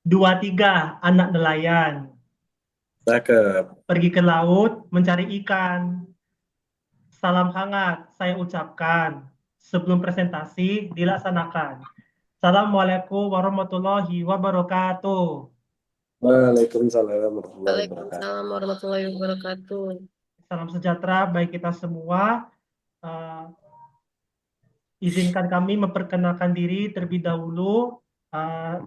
Dua tiga anak nelayan. Cakep. Pergi ke laut mencari ikan. Salam hangat saya ucapkan. Sebelum presentasi dilaksanakan. Assalamualaikum warahmatullahi wabarakatuh. Waalaikumsalam warahmatullahi wabarakatuh. Waalaikumsalam warahmatullahi wabarakatuh. Salam sejahtera bagi kita semua. Eh, Izinkan kami memperkenalkan diri terlebih dahulu. Eh,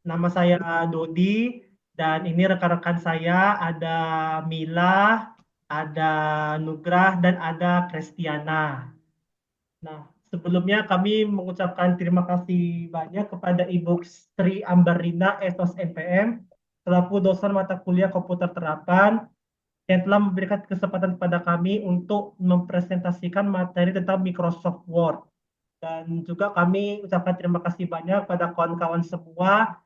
Nama saya Dodi dan ini rekan-rekan saya ada Mila, ada Nugrah dan ada Kristiana. Nah, sebelumnya kami mengucapkan terima kasih banyak kepada Ibu Sri Ambarina Esos MPM selaku dosen mata kuliah komputer terapan yang telah memberikan kesempatan kepada kami untuk mempresentasikan materi tentang Microsoft Word. Dan juga kami ucapkan terima kasih banyak pada kawan-kawan semua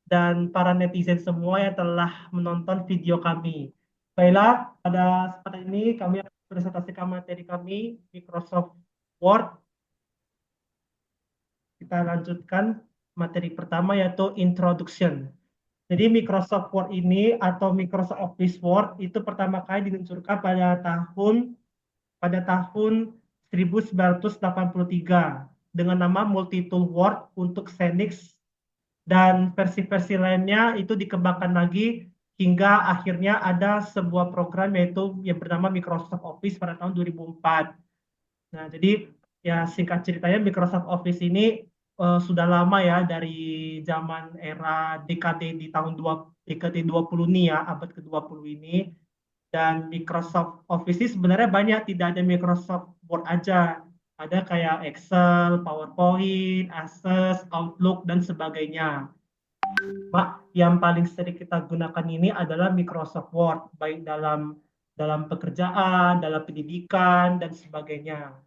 dan para netizen semua yang telah menonton video kami. Baiklah, pada kesempatan ini kami akan presentasikan materi kami Microsoft Word. Kita lanjutkan materi pertama yaitu Introduction. Jadi Microsoft Word ini atau Microsoft Office Word itu pertama kali diluncurkan pada tahun 1983 dengan nama Multi-Tool Word untuk Xenix dan versi-versi lainnya itu dikembangkan lagi hingga akhirnya ada sebuah program yaitu yang bernama Microsoft Office pada tahun 2004. Nah, jadi ya singkat ceritanya Microsoft Office ini sudah lama ya dari zaman era dekade di tahun dekade 20 nih ya, abad ke-20 ini. Dan Microsoft Office ini sebenarnya banyak, tidak ada Microsoft Word aja. Ada kayak Excel, PowerPoint, Access, Outlook, dan sebagainya. Mak, yang paling sering kita gunakan ini adalah Microsoft Word, baik dalam dalam pekerjaan, dalam pendidikan, dan sebagainya.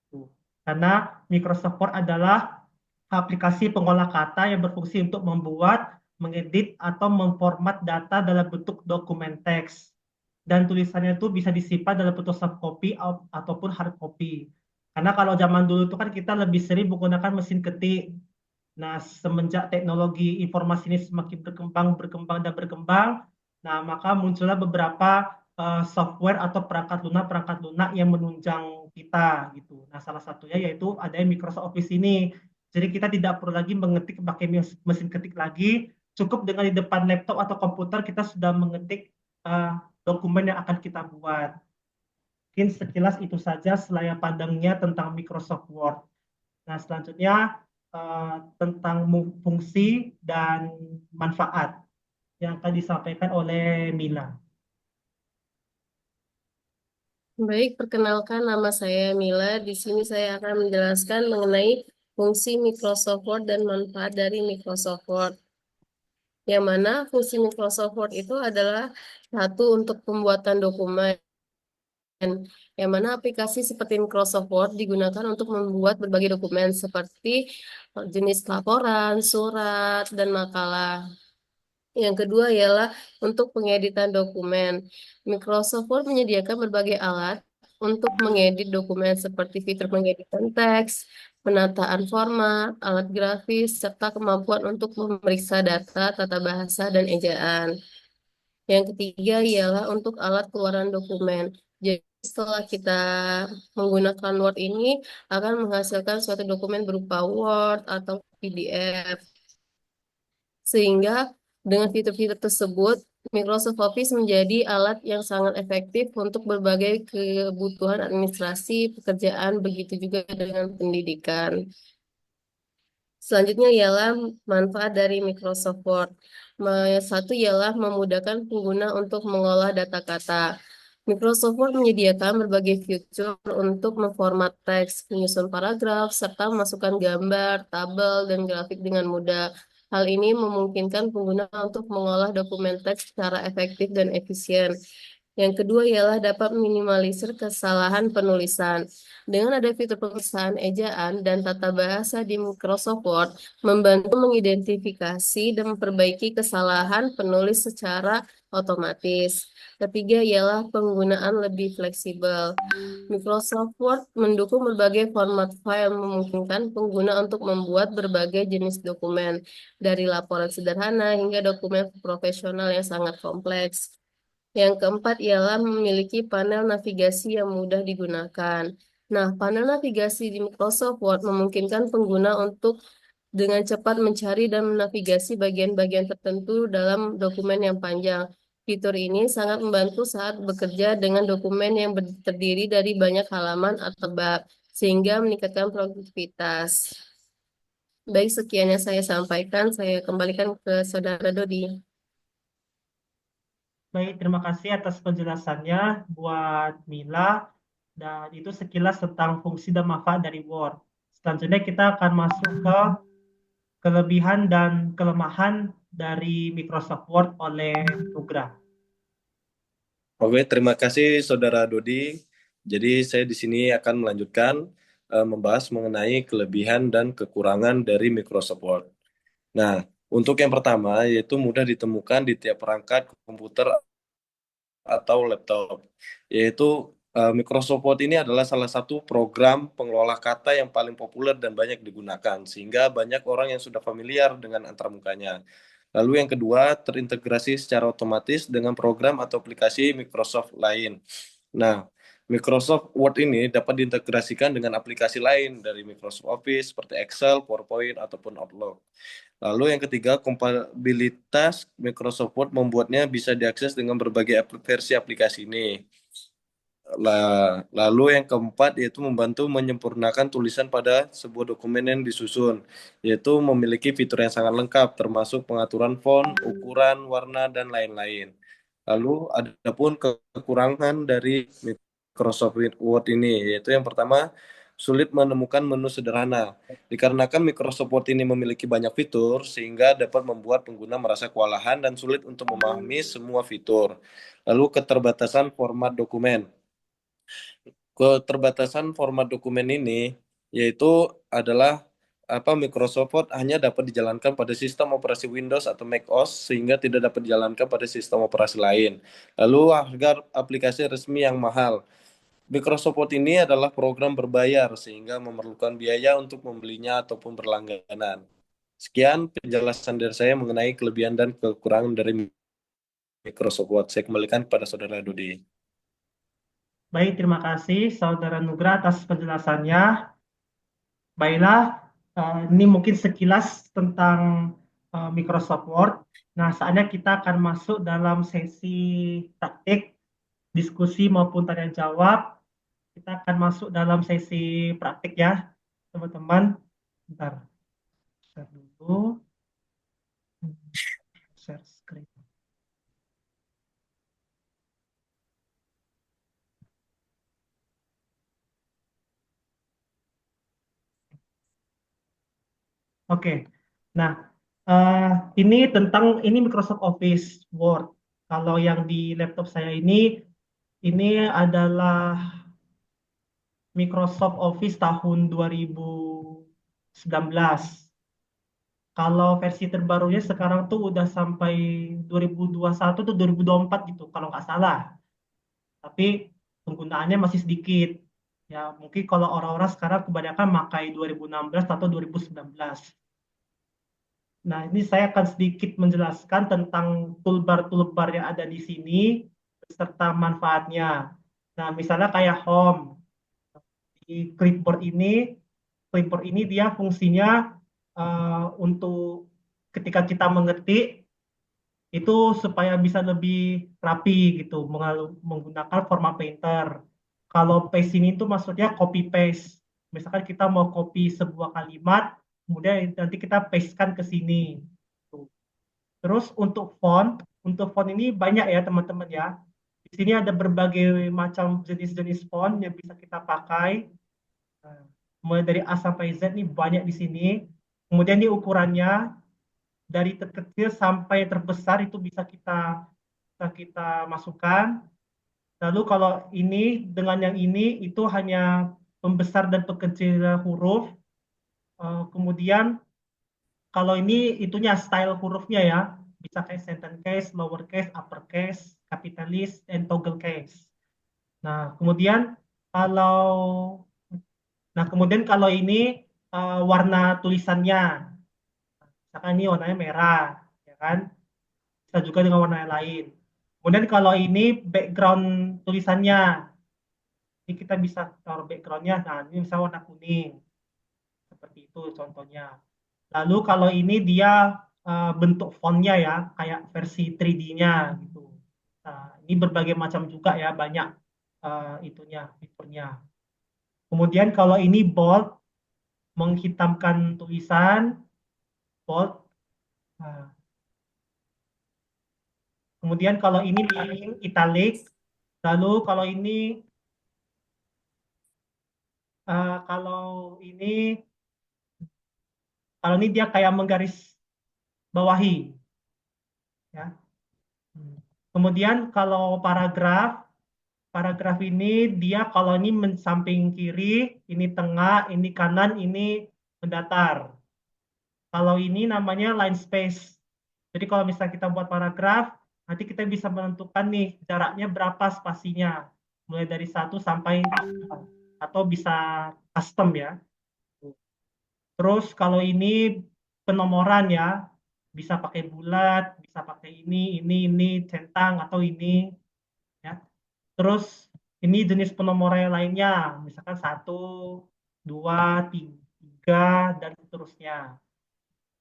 Tuh. Karena Microsoft Word adalah aplikasi pengolah kata yang berfungsi untuk membuat, mengedit, atau memformat data dalam bentuk dokumen teks. Dan tulisannya itu bisa disimpan dalam bentuk soft copy ataupun hard copy. Karena kalau zaman dulu itu kan kita lebih sering menggunakan mesin ketik. Nah, semenjak teknologi informasi ini semakin berkembang, berkembang, dan berkembang, nah maka muncullah beberapa software atau perangkat lunak yang menunjang kita gitu. Nah, salah satunya yaitu ada Microsoft Office ini. Jadi kita tidak perlu lagi mengetik pakai mesin ketik lagi, cukup dengan di depan laptop atau komputer kita sudah mengetik uh, dokumen yang akan kita buat. Mungkin sekilas itu saja selayar pandangnya tentang Microsoft Word. Nah, selanjutnya tentang fungsi dan manfaat yang akan disampaikan oleh Mila. Baik, perkenalkan nama saya Mila. Di sini saya akan menjelaskan mengenai fungsi Microsoft Word dan manfaat dari Microsoft Word. Yang mana fungsi Microsoft Word itu adalah satu untuk pembuatan dokumen. Yang mana aplikasi seperti Microsoft Word digunakan untuk membuat berbagai dokumen seperti jenis laporan, surat, dan makalah. Yang kedua ialah untuk pengeditan dokumen. Microsoft Word menyediakan berbagai alat untuk mengedit dokumen seperti fitur pengeditan teks, penataan format, alat grafis, serta kemampuan untuk memeriksa data, tata bahasa, dan ejaan. Yang ketiga ialah untuk alat keluaran dokumen. Jadi setelah kita menggunakan Word ini akan menghasilkan suatu dokumen berupa Word atau PDF. Sehingga dengan fitur-fitur tersebut, Microsoft Office menjadi alat yang sangat efektif untuk berbagai kebutuhan administrasi, pekerjaan, begitu juga dengan pendidikan. Selanjutnya ialah manfaat dari Microsoft Word. Satu ialah memudahkan pengguna untuk mengolah data kata. Microsoft Word menyediakan berbagai fitur untuk memformat teks, menyusun paragraf, serta memasukkan gambar, tabel, dan grafik dengan mudah. Hal ini memungkinkan pengguna untuk mengolah dokumen teks secara efektif dan efisien. Yang kedua ialah dapat meminimalisir kesalahan penulisan. Dengan ada fitur pemeriksaan ejaan dan tata bahasa di Microsoft Word, membantu mengidentifikasi dan memperbaiki kesalahan penulis secara otomatis. Ketiga ialah penggunaan lebih fleksibel. Microsoft Word mendukung berbagai format file, memungkinkan pengguna untuk membuat berbagai jenis dokumen, dari laporan sederhana hingga dokumen profesional yang sangat kompleks. Yang keempat ialah memiliki panel navigasi yang mudah digunakan. Nah, panel navigasi di Microsoft Word memungkinkan pengguna untuk dengan cepat mencari dan menavigasi bagian-bagian tertentu dalam dokumen yang panjang. Fitur ini sangat membantu saat bekerja dengan dokumen yang terdiri dari banyak halaman atau bab, sehingga meningkatkan produktivitas. Baik, sekian yang saya sampaikan. Saya kembalikan ke Saudara Dodi. Baik, terima kasih atas penjelasannya buat Mila. Dan itu sekilas tentang fungsi dan manfaat dari Word. Selanjutnya kita akan masuk ke kelebihan dan kelemahan dari Microsoft Word oleh Nugra. Oke, terima kasih Saudara Dodi. Jadi saya di sini akan melanjutkan membahas mengenai kelebihan dan kekurangan dari Microsoft Word. Nah, untuk yang pertama yaitu mudah ditemukan di tiap perangkat komputer atau laptop, yaitu Microsoft Word ini adalah salah satu program pengelola kata yang paling populer dan banyak digunakan, sehingga banyak orang yang sudah familiar dengan antarmukanya. Lalu yang kedua, terintegrasi secara otomatis dengan program atau aplikasi Microsoft lain. Nah, Microsoft Word ini dapat diintegrasikan dengan aplikasi lain dari Microsoft Office seperti Excel, PowerPoint, ataupun Outlook. Lalu yang ketiga, kompatibilitas Microsoft Word membuatnya bisa diakses dengan berbagai versi aplikasi ini. Lalu yang keempat yaitu membantu menyempurnakan tulisan pada sebuah dokumen yang disusun, yaitu memiliki fitur yang sangat lengkap termasuk pengaturan font, ukuran, warna, dan lain-lain. Lalu ada pun kekurangan dari Microsoft Word ini, yaitu yang pertama, sulit menemukan menu sederhana. Dikarenakan Microsoft Word ini memiliki banyak fitur, sehingga dapat membuat pengguna merasa kewalahan dan sulit untuk memahami semua fitur. Lalu keterbatasan format dokumen. Keterbatasan format dokumen ini yaitu adalah Microsoft Word hanya dapat dijalankan pada sistem operasi Windows atau Mac OS sehingga tidak dapat dijalankan pada sistem operasi lain. Lalu harga aplikasi resmi yang mahal. Microsoft Word ini adalah program berbayar sehingga memerlukan biaya untuk membelinya ataupun berlangganan. Sekian penjelasan dari saya mengenai kelebihan dan kekurangan dari Microsoft Word. Saya kembalikan kepada Saudara Dodi. Baik, terima kasih Saudara Nugra atas penjelasannya. Baiklah, ini mungkin sekilas tentang Microsoft Word. Nah, saatnya kita akan masuk dalam sesi praktik, diskusi maupun tanya jawab. Kita akan masuk dalam sesi praktik ya, teman-teman. Bentar, share dulu. Share screen. Oke, nah ini tentang Microsoft Office Word. Kalau yang di laptop saya ini adalah Microsoft Office tahun 2019. Kalau versi terbarunya sekarang tuh udah sampai 2021 atau 2024 gitu, kalau nggak salah. Tapi penggunaannya masih sedikit. Ya, mungkin kalau orang-orang sekarang kebanyakan pakai 2016 atau 2019. Nah, ini saya akan sedikit menjelaskan tentang toolbar-toolbar yang ada di sini beserta manfaatnya. Nah, misalnya kayak home. Di clipboard ini dia fungsinya untuk ketika kita mengetik itu supaya bisa lebih rapi gitu menggunakan format painter. Kalau paste ini tuh maksudnya copy paste. Misalkan kita mau copy sebuah kalimat, kemudian nanti kita pastekan ke sini. Tuh. Terus untuk font ini banyak ya teman-teman ya. Di sini ada berbagai macam jenis-jenis font yang bisa kita pakai. Nah, mulai dari A sampai Z nih banyak di sini. Kemudian ini ukurannya dari terkecil sampai terbesar itu bisa kita masukkan. Lalu kalau ini dengan yang ini itu hanya pembesar dan pekecil huruf. Kemudian kalau ini itunya style hurufnya ya, bisa kayak sentence case, lower case, upper case, capitalis, and toggle case. Nah, kalau kalau ini warna tulisannya, misalkan ini warnanya merah, ya kan? Bisa juga dengan warna yang lain. Kemudian kalau ini background tulisannya, ini kita bisa taruh backgroundnya. Nah, ini misalnya warna kuning, seperti itu contohnya. Lalu kalau ini dia bentuk fontnya ya, kayak versi 3D-nya gitu. Nah, ini berbagai macam juga ya, banyak itunya, fiturnya. Kemudian kalau ini bold, menghitamkan tulisan, bold. Nah, kemudian kalau ini link, italic. Lalu kalau ini dia kayak menggaris bawahi ya. Kemudian kalau paragraf ini dia kalau ini samping kiri, ini tengah, ini kanan, ini mendatar. Kalau ini namanya line space. Jadi kalau misalnya kita buat paragraf, nanti kita bisa menentukan nih jaraknya berapa spasinya. Mulai dari 1 sampai 4. Atau bisa custom ya. Terus kalau ini penomoran ya, bisa pakai bulat, bisa pakai ini, centang atau ini ya. Terus ini jenis penomoran yang lainnya, misalkan 1, 2, 3, dan seterusnya.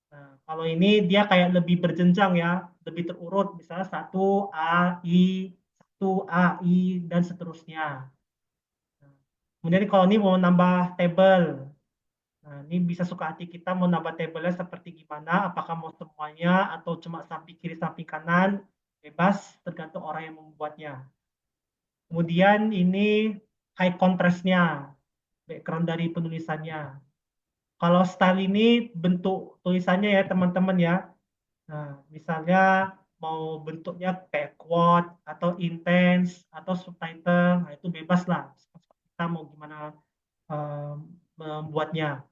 Nah, kalau ini dia kayak lebih berjenjang ya, lebih terurut, misalnya 1 A, I, dan seterusnya. Nah, kemudian kalau ini mau nambah table, nah, ini bisa suka hati kita mau nambah tabelnya seperti gimana, apakah mau semuanya atau cuma samping kiri, samping kanan, bebas, tergantung orang yang membuatnya. Kemudian ini high contrast-nya, background dari penulisannya. Kalau style ini bentuk tulisannya ya teman-teman ya. Nah, misalnya mau bentuknya kayak quote atau intense atau subtitle, nah itu bebas lah. Kita mau gimana membuatnya.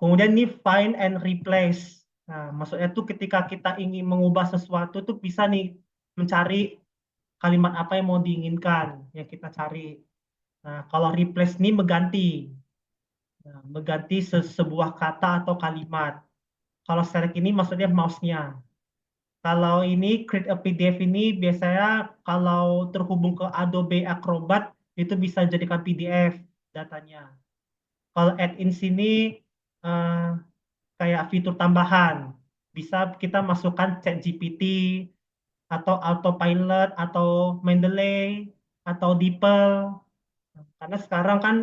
Kemudian ini find and replace. Nah, maksudnya tuh ketika kita ingin mengubah sesuatu tuh bisa nih mencari kalimat apa yang mau diinginkan yang kita cari. Nah, kalau replace ini mengganti. Nah, mengganti sebuah kata atau kalimat. Kalau select ini maksudnya mouse-nya. Kalau ini create a PDF ini biasanya kalau terhubung ke Adobe Acrobat itu bisa jadikan PDF datanya. Kalau add-in sini eh, kayak fitur tambahan. Bisa kita masukkan ChatGPT atau Autopilot atau Mendeley atau DeepL. Karena sekarang kan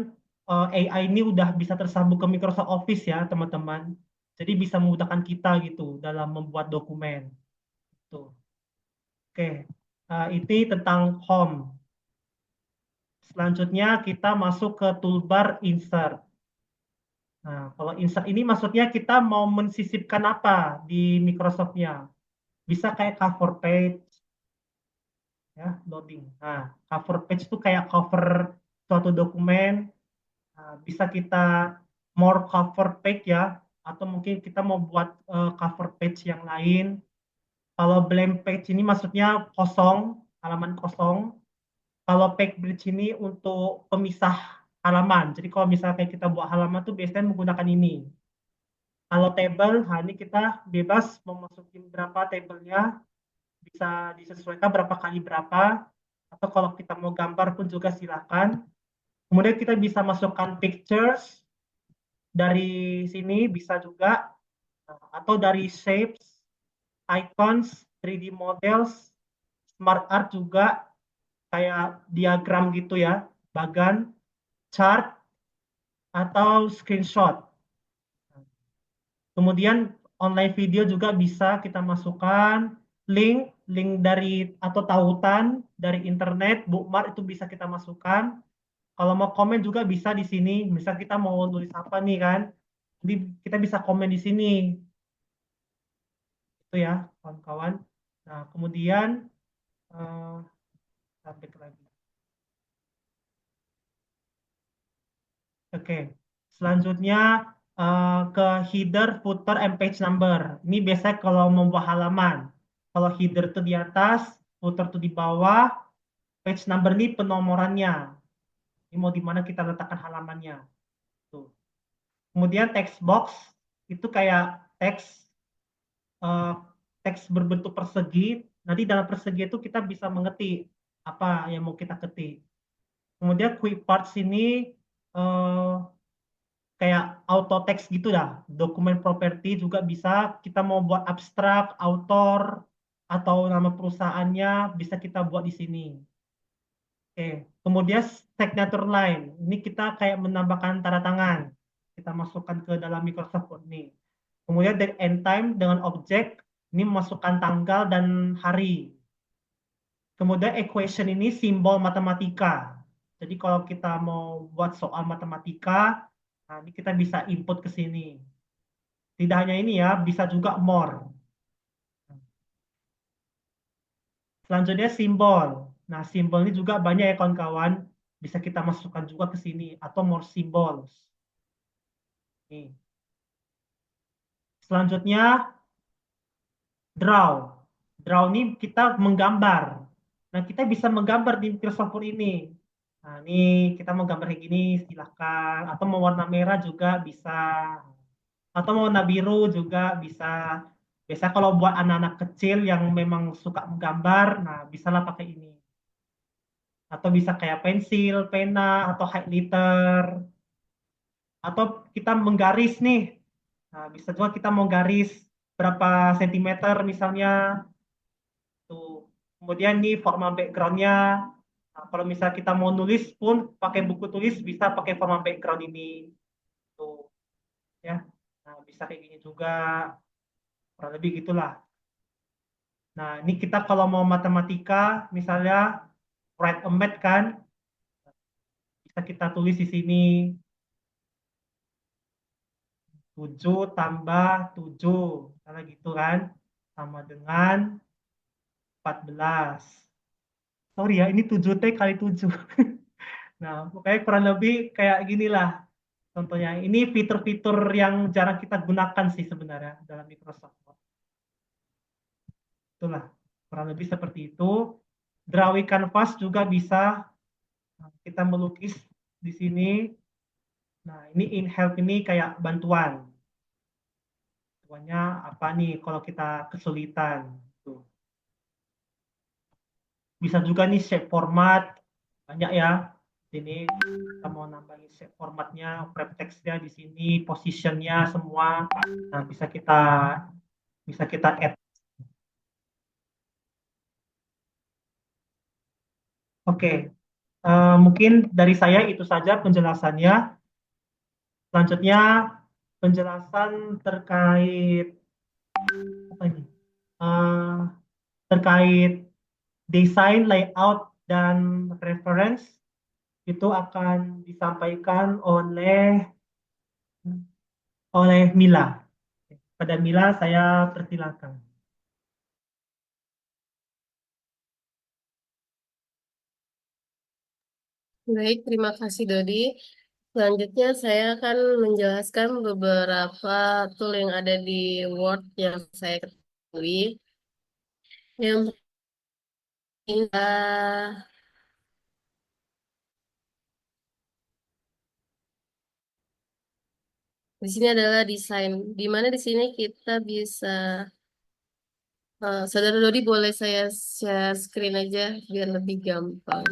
AI ini udah bisa tersambung ke Microsoft Office ya, teman-teman. Jadi bisa memudahkan kita gitu dalam membuat dokumen. Tuh. Oke, ini tentang home. Selanjutnya kita masuk ke toolbar insert. Nah, kalau insert ini maksudnya kita mau mensisipkan apa di Microsoft-nya. Bisa kayak cover page, ya, loading. Nah, cover page itu kayak cover suatu dokumen. Nah, bisa kita more cover page ya, atau mungkin kita mau buat cover page yang lain. Kalau blank page ini maksudnya kosong, halaman kosong. Kalau page bridge ini untuk pemisah halaman. Jadi kalau misalnya kayak kita buat halaman tuh biasanya menggunakan ini. Kalau table, nah ini kita bebas mau masukin berapa tablenya, bisa disesuaikan berapa kali berapa. Atau kalau kita mau gambar pun juga silakan. Kemudian kita bisa masukkan pictures dari sini bisa juga, atau dari shapes, icons, 3D models, smart art juga kayak diagram gitu ya, bagan, chart, atau screenshot. Kemudian online video juga bisa kita masukkan, link dari atau tautan dari internet, bookmark itu bisa kita masukkan. Kalau mau komen juga bisa di sini. Misal kita mau nulis apa nih kan, jadi kita bisa komen di sini. Itu ya kawan-kawan. Nah kemudian eh, Back lagi. Oke, selanjutnya ke header, footer, and page number. Ini biasanya kalau membuat halaman. Kalau header itu di atas, footer itu di bawah, page number ini penomorannya. Ini mau di mana kita letakkan halamannya. Tuh. Kemudian text box itu kayak teks eh, teks berbentuk persegi. Nanti dalam persegi itu kita bisa mengetik apa yang mau kita ketik. Kemudian quick parts ini eh, kayak auto text gitu dah. Dokumen properti juga bisa kita mau buat abstrak, author atau nama perusahaannya bisa kita buat di sini. Oke, kemudian signature line. Ini kita kayak menambahkan tanda tangan. Kita masukkan ke dalam Microsoft Word ini. Kemudian date and time dengan objek. Ini memasukkan tanggal dan hari. Kemudian equation ini simbol matematika. Jadi kalau kita mau buat soal matematika, nah ini kita bisa input ke sini. Tidak hanya ini ya, bisa juga more. Selanjutnya simbol. Nah, simbol ini juga banyak ya kawan-kawan. Bisa kita masukkan juga ke sini atau more symbols. Nih. Selanjutnya draw. Draw ini kita menggambar. Nah, kita bisa menggambar di Microsoft Word ini. Nah, ini kita mau gambar kayak gini, silahkan. Atau mau warna merah juga bisa. Atau mau warna biru juga bisa. Biasa kalau buat anak-anak kecil yang memang suka menggambar, nah bisalah pakai ini. Atau bisa kayak pensil, pena, atau highlighter. Atau kita menggaris nih. Nah, bisa juga kita mau garis berapa sentimeter misalnya. Tuh. Kemudian nih format backgroundnya. Nah, kalau misalnya kita mau nulis pun pakai buku tulis bisa pakai format background ini. Tuh, ya. Nah, bisa kayak gini juga. Kurang lebih gitulah. Nah, ini kita kalau mau matematika, misalnya write a math kan, bisa kita tulis di sini 7 tambah 7, misalnya gitu kan, sama dengan 14. Sorry ya, ini 7T kali 7. Nah, pokoknya kurang lebih kayak ginilah contohnya. Ini fitur-fitur yang jarang kita gunakan sih sebenarnya dalam Microsoft Word. Itulah, kurang lebih seperti itu. Drawing canvas juga bisa. Nah, kita melukis di sini. Nah, ini in help ini kayak bantuan. Bantuannya apa nih kalau kita kesulitan. Tuh. Bisa juga nih shape format. Banyak ya. Sini kita mau nambahin shape formatnya, wrap text-nya di sini, positionnya semua. Nah, bisa kita add. Oke, mungkin dari saya itu saja penjelasannya. Selanjutnya penjelasan terkait apa ini? Eh, terkait desain, layout, dan reference itu akan disampaikan oleh Mila. Pada Mila saya persilakan. Baik, terima kasih Dodi. Selanjutnya saya akan menjelaskan beberapa tool yang ada di Word yang saya ketahui. Yang pertama, di sini adalah desain, di mana di sini kita bisa, Saudara Dodi boleh saya share screen aja biar lebih gampang.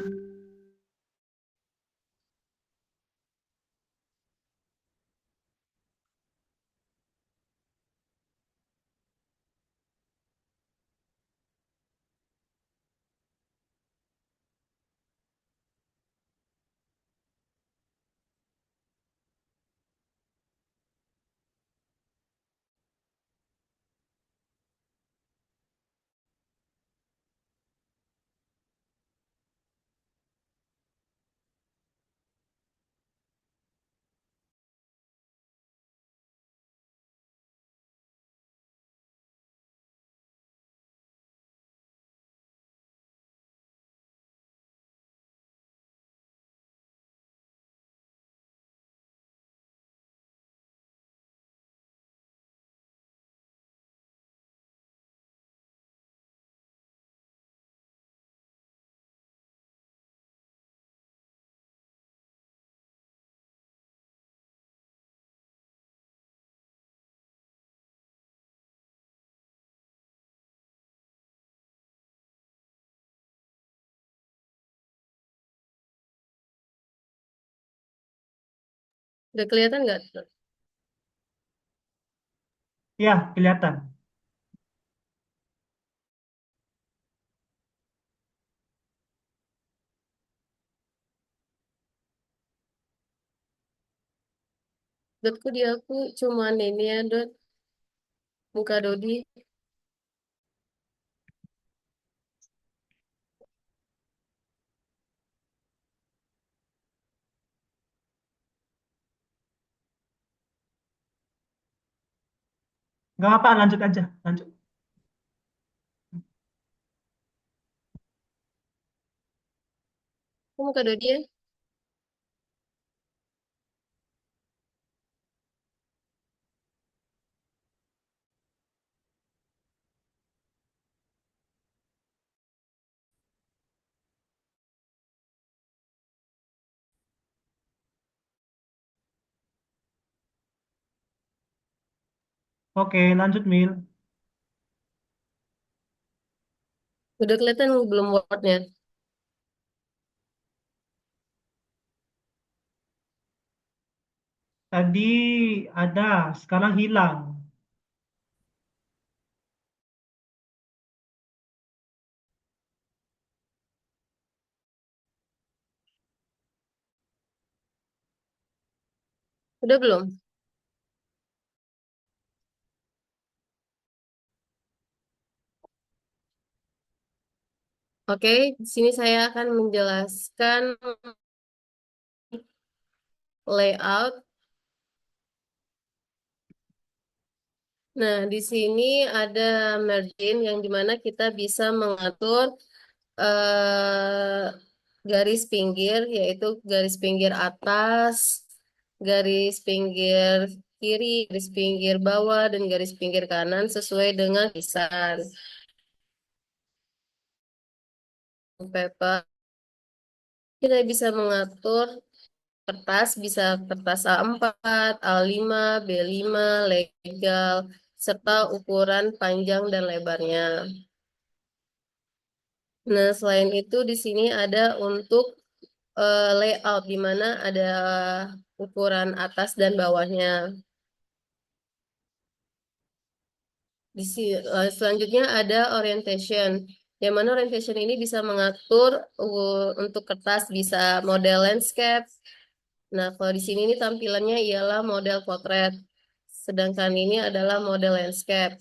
Udah kelihatan nggak? Ya, kelihatan. Dotku di aku cuman ini ya, Dot. Muka Dodi. Nggak apa, lanjut aja. Lanjut. Kok muka Dodi ya? Oke, lanjut Mil. Udah kelihatan belum wordnya? Tadi ada, sekarang hilang. Udah belum? Oke, di sini saya akan menjelaskan layout. Nah, di sini ada margin yang dimana kita bisa mengatur garis pinggir, yaitu garis pinggir atas, garis pinggir kiri, garis pinggir bawah, dan garis pinggir kanan sesuai dengan tulisan paper. Kita bisa mengatur kertas, bisa kertas A4, A5, B5, legal, serta ukuran panjang dan lebarnya. Nah, selain itu di sini ada untuk layout di mana ada ukuran atas dan bawahnya. Selanjutnya ada orientation. Yang mana orientation ini bisa mengatur untuk kertas bisa model landscape. Nah, kalau di sini ini tampilannya ialah model potret. Sedangkan ini adalah model landscape.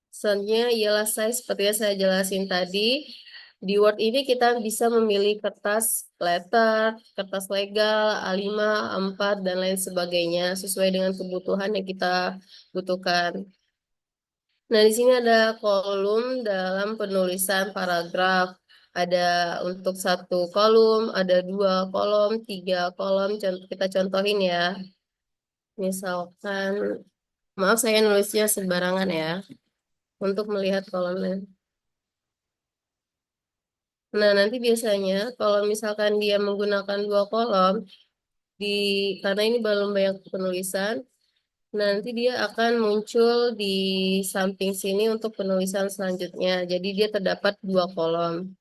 Selanjutnya ialah size seperti yang saya jelasin tadi. Di Word ini kita bisa memilih kertas letter, kertas legal, A5, A4, dan lain sebagainya sesuai dengan kebutuhan yang kita butuhkan. Nah, di sini ada kolom dalam penulisan paragraf. Ada untuk satu kolom, ada dua kolom, tiga kolom. Kita contohin ya. Misalkan, maaf saya nulisnya sembarangan ya, untuk melihat kolomnya. Nah, nanti biasanya kalau misalkan dia menggunakan dua kolom, di karena ini belum banyak penulisan, nanti dia akan muncul di samping sini untuk penulisan selanjutnya. Jadi dia terdapat dua kolom.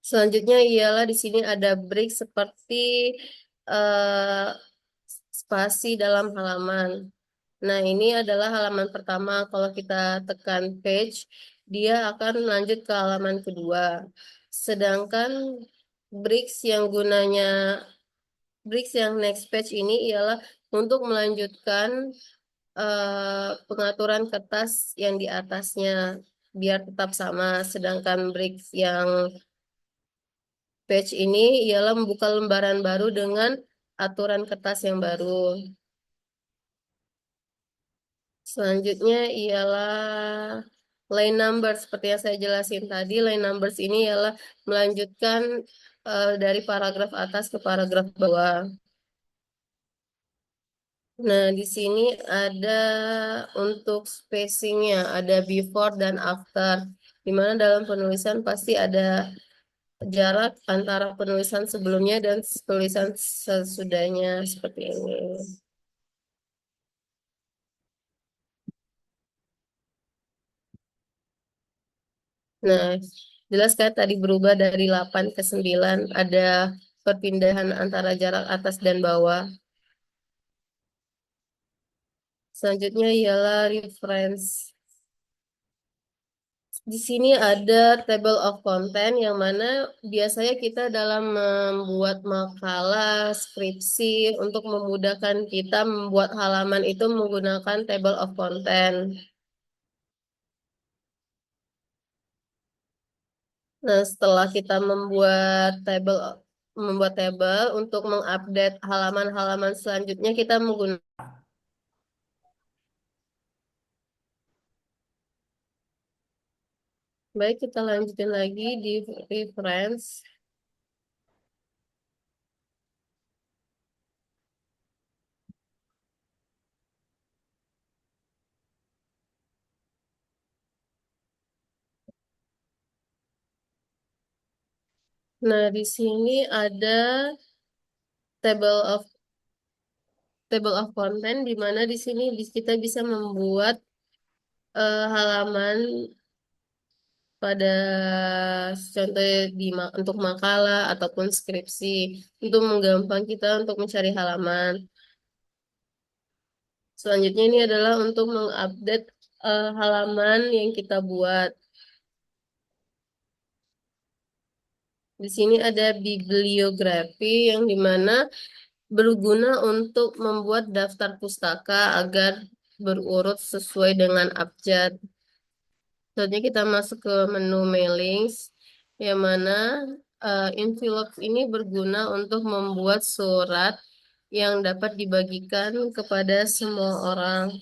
Selanjutnya ialah di sini ada break seperti eh, spasi dalam halaman. Nah, ini adalah halaman pertama. Kalau kita tekan page, dia akan lanjut ke halaman kedua. Sedangkan breaks yang gunanya breaks yang next page ini ialah untuk melanjutkan pengaturan kertas yang di atasnya biar tetap sama. Sedangkan breaks yang page ini ialah membuka lembaran baru dengan aturan kertas yang baru. Selanjutnya ialah line number. Seperti yang saya jelasin tadi, line numbers ini ialah melanjutkan dari paragraf atas ke paragraf bawah. Nah, di sini ada untuk spacingnya, ada before dan after. Di mana dalam penulisan pasti ada jarak antara penulisan sebelumnya dan tulisan sesudahnya seperti ini. Nah, jelas kan tadi berubah dari 8 ke 9. Ada perpindahan antara jarak atas dan bawah. Selanjutnya ialah reference. Di sini ada table of content yang mana biasanya kita dalam membuat makalah, skripsi, untuk memudahkan kita membuat halaman itu menggunakan table of content. Nah, setelah kita membuat table untuk mengupdate halaman-halaman selanjutnya kita menggunakan. Baik, kita lanjutin lagi di reference. Nah, di sini ada table of content di mana di sini kita bisa membuat halaman pada contoh untuk makalah ataupun skripsi untuk menggampang kita untuk mencari halaman. Selanjutnya ini adalah untuk mengupdate halaman yang kita buat. Di sini ada bibliografi yang dimana berguna untuk membuat daftar pustaka agar berurut sesuai dengan abjad. Selanjutnya kita masuk ke menu mailings, yang mana envelope ini berguna untuk membuat surat yang dapat dibagikan kepada semua orang.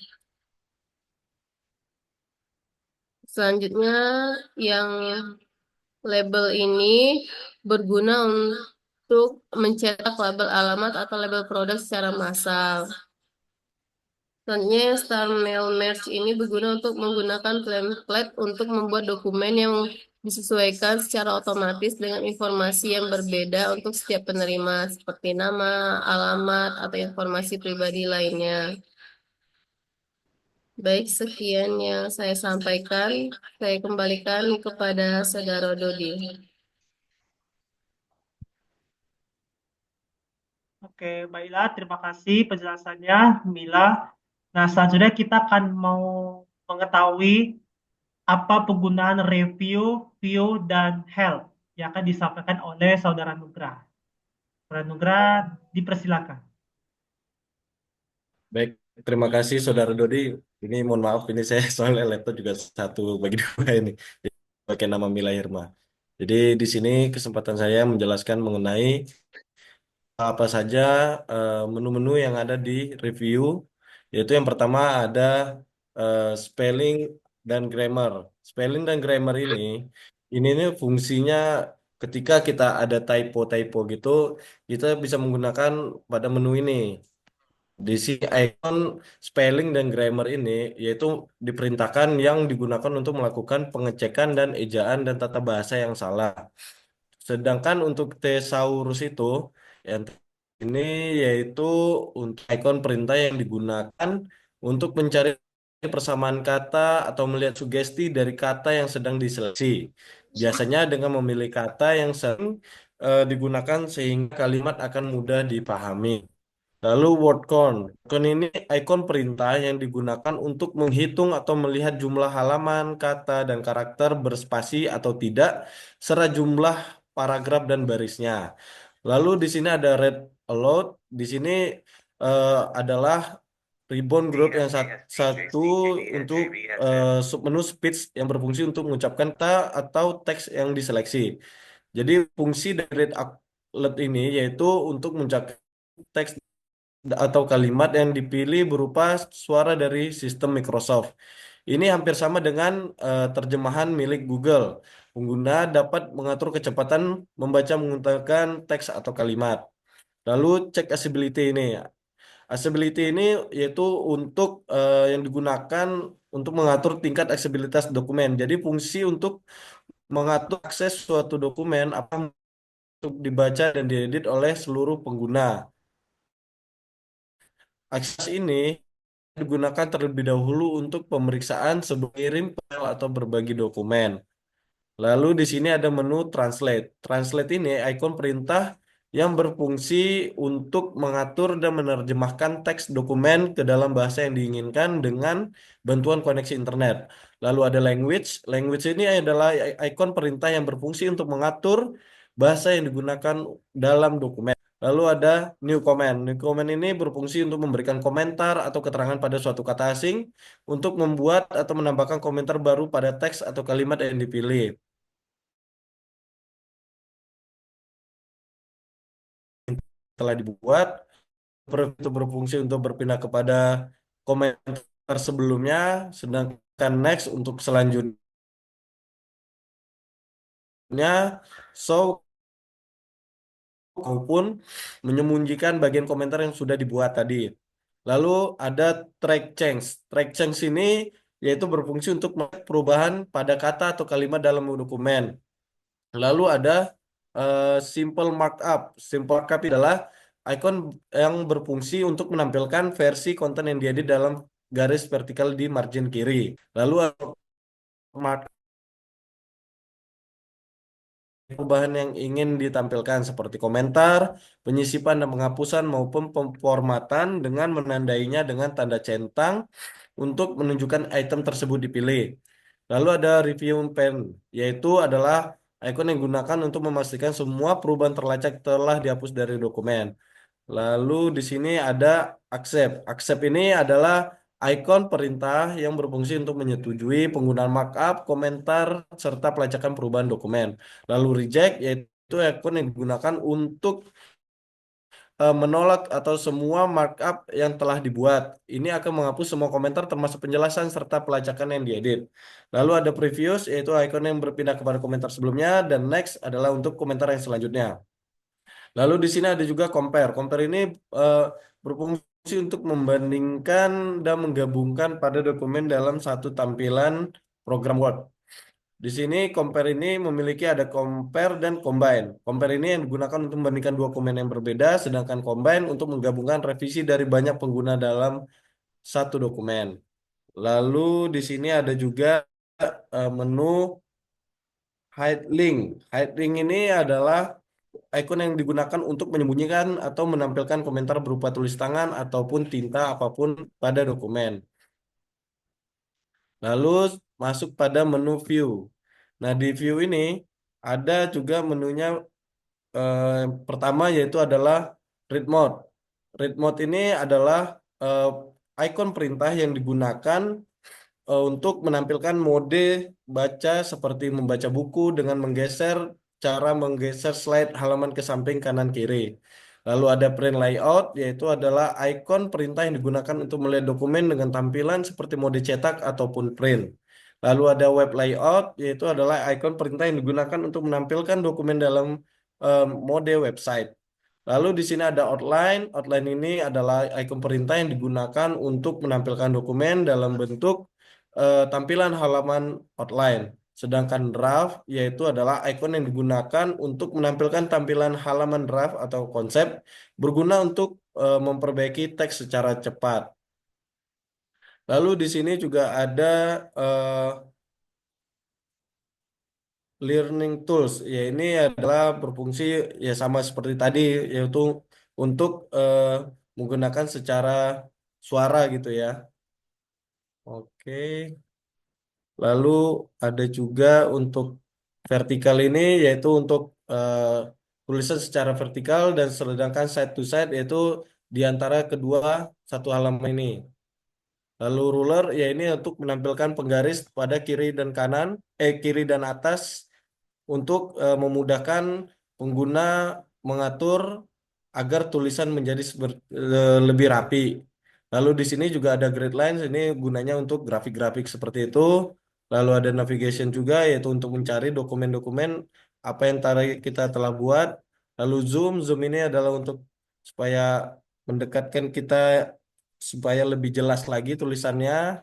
Selanjutnya yang label ini berguna untuk mencetak label alamat atau label produk secara massal. Selanjutnya yang Star Mail Merge ini berguna untuk menggunakan template untuk membuat dokumen yang disesuaikan secara otomatis dengan informasi yang berbeda untuk setiap penerima, seperti nama, alamat, atau informasi pribadi lainnya. Baik, sekian yang saya sampaikan. Saya kembalikan kepada Saudara Dodi. Oke, baiklah. Terima kasih penjelasannya, Mila. Nah, selanjutnya kita akan mau mengetahui apa penggunaan review, view, dan help yang akan disampaikan oleh Saudara Nugra. Saudara Nugra, dipersilakan. Baik, terima kasih Saudara Dodi. Ini mohon maaf, ini saya soalnya laptop juga satu bagi dua ini. Jadi, pakai nama Mila Irma. Jadi di sini kesempatan saya menjelaskan mengenai apa saja menu-menu yang ada di review, yaitu yang pertama ada spelling dan grammar. Spelling dan grammar ini nih fungsinya ketika kita ada typo-typo gitu, kita bisa menggunakan pada menu ini. Di sini icon spelling dan grammar ini yaitu diperintahkan yang digunakan untuk melakukan pengecekan dan ejaan dan tata bahasa yang salah. Sedangkan untuk thesaurus itu yang ini yaitu untuk ikon perintah yang digunakan untuk mencari persamaan kata atau melihat sugesti dari kata yang sedang diseleksi. Biasanya dengan memilih kata yang sering digunakan sehingga kalimat akan mudah dipahami. Lalu word count. Count ini ikon perintah yang digunakan untuk menghitung atau melihat jumlah halaman, kata, dan karakter berspasi atau tidak, serta jumlah paragraf dan barisnya. Lalu di sini ada read aloud. Di sini adalah ribbon group yang satu untuk submenu speech yang berfungsi untuk mengucapkan kata atau teks yang diseleksi. Jadi fungsi dari read aloud ini yaitu untuk mengucapkan teks atau kalimat yang dipilih berupa suara dari sistem Microsoft. Ini hampir sama dengan terjemahan milik Google. Pengguna dapat mengatur kecepatan membaca menggunakan teks atau kalimat. Lalu cek accessibility ini. Accessibility ini yaitu untuk yang digunakan untuk mengatur tingkat aksesibilitas dokumen. Jadi fungsi untuk mengatur akses suatu dokumen apa untuk dibaca dan diedit oleh seluruh pengguna. Akses ini digunakan terlebih dahulu untuk pemeriksaan sebelum kirim file atau berbagi dokumen. Lalu di sini ada menu Translate. Translate ini ikon perintah yang berfungsi untuk mengatur dan menerjemahkan teks dokumen ke dalam bahasa yang diinginkan dengan bantuan koneksi internet. Lalu ada language. Language ini adalah ikon perintah yang berfungsi untuk mengatur bahasa yang digunakan dalam dokumen. Lalu ada new command. New command ini berfungsi untuk memberikan komentar atau keterangan pada suatu kata asing untuk membuat atau menambahkan komentar baru pada teks atau kalimat yang dipilih. Telah dibuat, itu berfungsi untuk berpindah kepada komentar sebelumnya, sedangkan next untuk selanjutnya show maupun menyembunyikan bagian komentar yang sudah dibuat tadi. Lalu ada track change. Track change ini yaitu berfungsi untuk melihat perubahan pada kata atau kalimat dalam dokumen. Lalu ada simple markup. Simple markup adalah ikon yang berfungsi untuk menampilkan versi konten yang diedit dalam garis vertikal di margin kiri. Lalu markup perubahan yang ingin ditampilkan seperti komentar, penyisipan dan penghapusan maupun pemformatan dengan menandainya dengan tanda centang untuk menunjukkan item tersebut dipilih. Lalu ada review pen, yaitu adalah ikon yang digunakan untuk memastikan semua perubahan terlacak telah dihapus dari dokumen. Lalu di sini ada accept. Accept ini adalah ikon perintah yang berfungsi untuk menyetujui penggunaan markup, komentar, serta pelacakan perubahan dokumen. Lalu reject yaitu ikon yang digunakan untuk menolak atau semua markup yang telah dibuat. Ini akan menghapus semua komentar termasuk penjelasan serta pelacakan yang diedit. Lalu ada previous yaitu ikon yang berpindah kepada komentar sebelumnya dan next adalah untuk komentar yang selanjutnya. Lalu di sini ada juga compare. Compare ini berfungsi untuk membandingkan dan menggabungkan pada dokumen dalam satu tampilan program Word. Di sini compare ini memiliki ada compare dan combine. Compare ini yang digunakan untuk membandingkan dua dokumen yang berbeda, sedangkan combine untuk menggabungkan revisi dari banyak pengguna dalam satu dokumen. Lalu di sini ada juga menu hide link. Hide link ini adalah ikon yang digunakan untuk menyembunyikan atau menampilkan komentar berupa tulis tangan ataupun tinta apapun pada dokumen. Lalu masuk pada menu view. Nah, di view ini ada juga menunya pertama yaitu adalah read mode. Read mode ini adalah ikon perintah yang digunakan untuk menampilkan mode baca seperti membaca buku dengan cara menggeser slide halaman ke samping kanan kiri. Lalu ada print layout, yaitu adalah ikon perintah yang digunakan untuk melihat dokumen dengan tampilan seperti mode cetak ataupun print. Lalu ada web layout, yaitu adalah ikon perintah yang digunakan untuk menampilkan dokumen dalam mode website. Lalu di sini ada outline. Outline ini adalah ikon perintah yang digunakan untuk menampilkan dokumen dalam bentuk tampilan halaman outline. Sedangkan draft yaitu adalah ikon yang digunakan untuk menampilkan tampilan halaman draft atau konsep berguna untuk memperbaiki teks secara cepat. Lalu di sini juga ada learning tools. Ya ini adalah berfungsi ya sama seperti tadi yaitu untuk menggunakan secara suara gitu ya. Oke. Lalu ada juga untuk vertikal ini yaitu untuk tulisan secara vertikal dan sedangkan side to side yaitu di antara kedua satu halaman ini. Lalu ruler ya ini untuk menampilkan penggaris pada kiri dan kanan, kiri dan atas untuk memudahkan pengguna mengatur agar tulisan menjadi lebih rapi. Lalu di sini juga ada grid lines, ini gunanya untuk grafik-grafik seperti itu. Lalu ada navigation juga, yaitu untuk mencari dokumen-dokumen apa yang kita telah buat. Lalu zoom ini adalah untuk supaya mendekatkan kita supaya lebih jelas lagi tulisannya.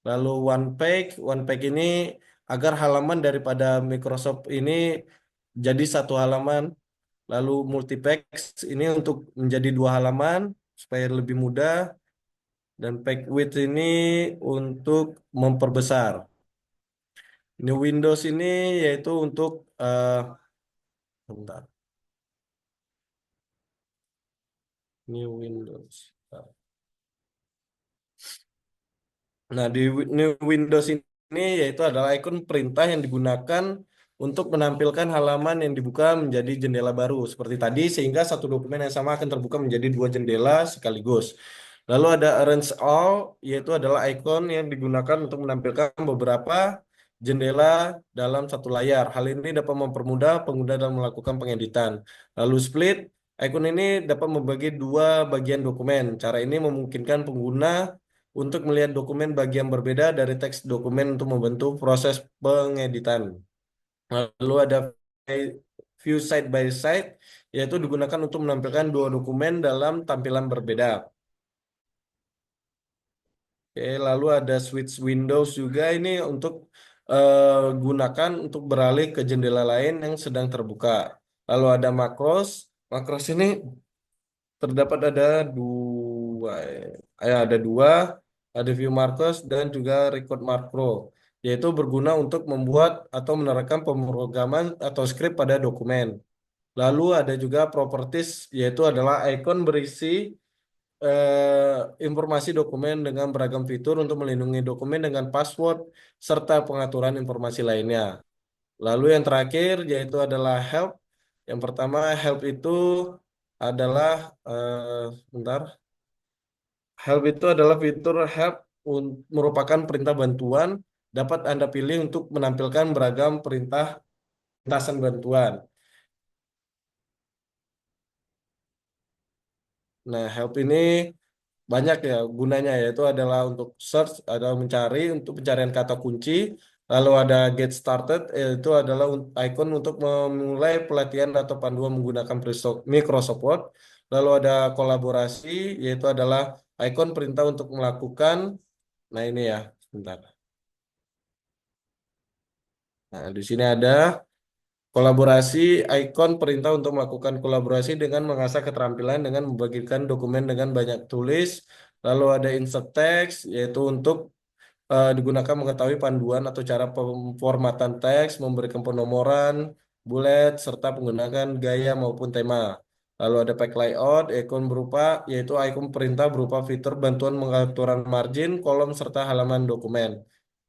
Lalu one page ini agar halaman daripada Microsoft ini jadi satu halaman. Lalu multi-page ini untuk menjadi dua halaman supaya lebih mudah. Dan page width ini untuk memperbesar. Ini Windows ini yaitu untuk bentar. New Windows. Nah, di New Windows ini yaitu adalah ikon perintah yang digunakan untuk menampilkan halaman yang dibuka menjadi jendela baru seperti tadi, sehingga satu dokumen yang sama akan terbuka menjadi dua jendela sekaligus. Lalu ada Arrange All, yaitu adalah ikon yang digunakan untuk menampilkan beberapa jendela dalam satu layar. Hal ini dapat mempermudah pengguna dalam melakukan pengeditan. Lalu Split, ikon ini dapat membagi dua bagian dokumen. Cara ini memungkinkan pengguna untuk melihat dokumen bagian berbeda dari teks dokumen untuk membantu proses pengeditan. Lalu ada view side by side, yaitu digunakan untuk menampilkan dua dokumen dalam tampilan berbeda. Oke, lalu ada switch Windows juga ini untuk gunakan untuk beralih ke jendela lain yang sedang terbuka. Lalu ada macros. Macros ini terdapat ada dua, ada view markers dan juga record macro, yaitu berguna untuk membuat atau menerapkan pemrograman atau script pada dokumen. Lalu ada juga properties, yaitu adalah icon berisi informasi dokumen dengan beragam fitur untuk melindungi dokumen dengan password serta pengaturan informasi lainnya. Lalu yang terakhir yaitu adalah help. Yang pertama help itu adalah bentar. Help itu adalah fitur help merupakan perintah bantuan dapat Anda pilih untuk menampilkan beragam perintasan bantuan. Nah, help ini banyak ya gunanya, yaitu adalah untuk search atau mencari untuk pencarian kata kunci. Lalu ada get started, yaitu adalah icon untuk memulai pelatihan atau panduan menggunakan Microsoft Word. Lalu ada kolaborasi, yaitu adalah icon perintah untuk melakukan. Nah, ini ya, sebentar. Nah, di sini ada kolaborasi, ikon perintah untuk melakukan kolaborasi dengan mengasah keterampilan dengan membagikan dokumen dengan banyak tulis. Lalu ada insert text, yaitu untuk digunakan mengetahui panduan atau cara pemformatan teks, memberikan penomoran, bullet, serta menggunakan gaya maupun tema. Lalu ada pack layout, yaitu ikon perintah berupa fitur bantuan pengaturan margin, kolom, serta halaman dokumen.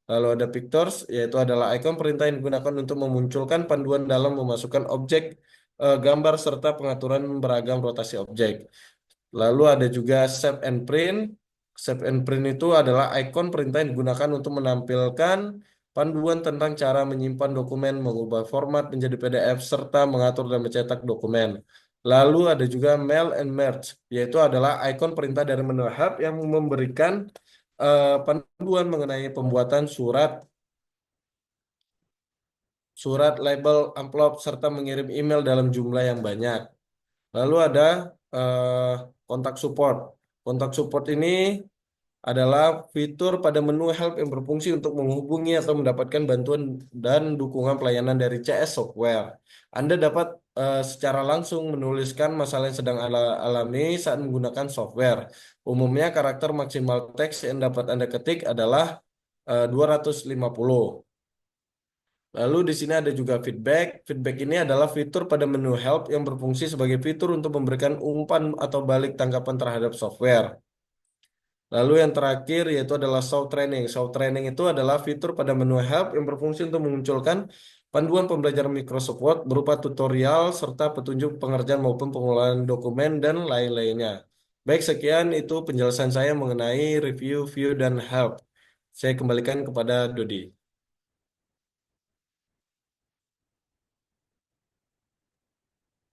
Lalu ada pictures, yaitu adalah ikon perintah yang digunakan untuk memunculkan panduan dalam memasukkan objek, gambar, serta pengaturan beragam rotasi objek. Lalu ada juga save and print. Save and print itu adalah ikon perintah yang digunakan untuk menampilkan panduan tentang cara menyimpan dokumen, mengubah format menjadi PDF, serta mengatur dan mencetak dokumen. Lalu ada juga mail and merge, yaitu adalah ikon perintah dari menu hub yang memberikan panduan mengenai pembuatan surat, label, amplop, serta mengirim email dalam jumlah yang banyak. Lalu ada kontak support. Kontak support ini adalah fitur pada menu help yang berfungsi untuk menghubungi atau mendapatkan bantuan dan dukungan pelayanan dari CS Software. Anda dapat secara langsung menuliskan masalah yang sedang alami saat menggunakan software. Umumnya karakter maksimal teks yang dapat Anda ketik adalah 250. Lalu di sini ada juga feedback. Feedback ini adalah fitur pada menu help yang berfungsi sebagai fitur untuk memberikan umpan atau balik tanggapan terhadap software. Lalu yang terakhir yaitu adalah show training. Show training itu adalah fitur pada menu help yang berfungsi untuk memunculkan panduan pembelajaran Microsoft Word berupa tutorial serta petunjuk pengerjaan maupun pengelolaan dokumen dan lain-lainnya. Baik, sekian itu penjelasan saya mengenai review, view, dan help. Saya kembalikan kepada Dodi.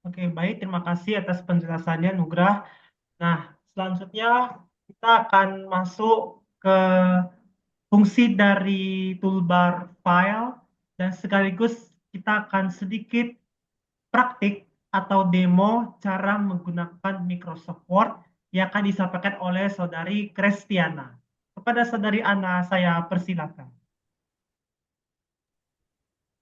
Oke, baik. Terima kasih atas penjelasannya, Nugrah. Nah, selanjutnya kita akan masuk ke fungsi dari toolbar file dan sekaligus kita akan sedikit praktik atau demo cara menggunakan Microsoft Word yang akan disampaikan oleh Saudari Kristiana. Kepada Saudari Ana, saya persilakan.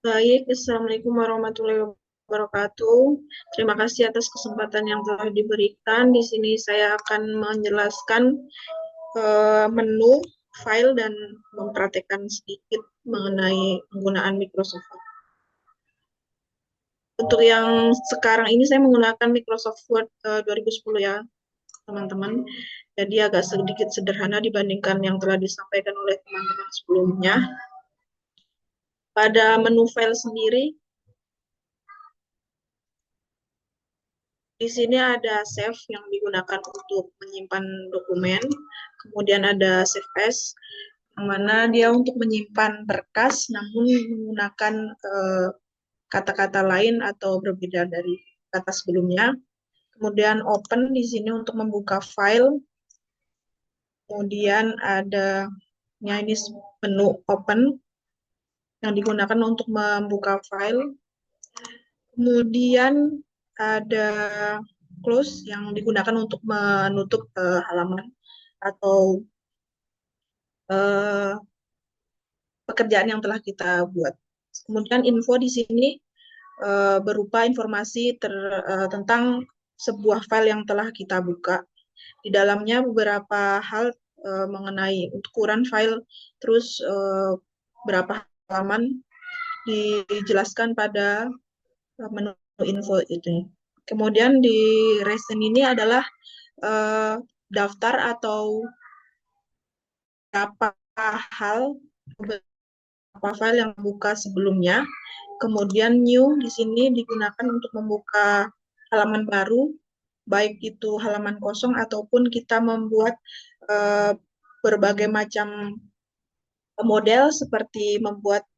Baik, Assalamualaikum warahmatullahi wabarakatuh. Terima kasih atas kesempatan yang telah diberikan. Di sini saya akan menjelaskan menu file dan mempraktekkan sedikit mengenai penggunaan Microsoft Word. Untuk yang sekarang ini saya menggunakan Microsoft Word 2010 ya. teman-teman. Jadi agak sedikit sederhana dibandingkan yang telah disampaikan oleh teman-teman sebelumnya. Pada menu file sendiri, di sini ada save yang digunakan untuk menyimpan dokumen, kemudian ada save as, yang mana dia untuk menyimpan berkas namun menggunakan kata-kata lain atau berbeda dari kata sebelumnya. Kemudian open di sini untuk membuka file. Kemudian ada ini menu open yang digunakan untuk membuka file. Kemudian ada close yang digunakan untuk menutup halaman atau pekerjaan yang telah kita buat. Kemudian info di sini berupa informasi tentang sebuah file yang telah kita buka. Di dalamnya beberapa hal mengenai ukuran file, terus berapa halaman dijelaskan pada menu info itu. Kemudian di recent ini adalah daftar atau beberapa hal, beberapa file yang buka sebelumnya. Kemudian new di sini digunakan untuk membuka halaman baru, baik itu halaman kosong ataupun kita membuat berbagai macam model seperti membuat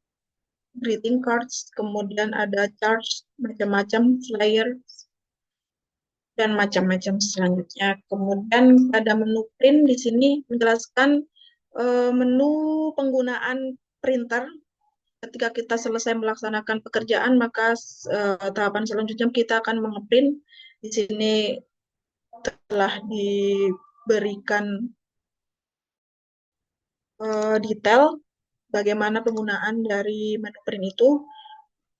greeting cards, kemudian ada charts, macam-macam flyer, dan macam-macam selanjutnya. Kemudian pada menu print di sini menjelaskan menu penggunaan printer. Ketika kita selesai melaksanakan pekerjaan, maka tahapan selanjutnya kita akan mengeprint. Di sini telah diberikan detail bagaimana penggunaan dari menu print itu.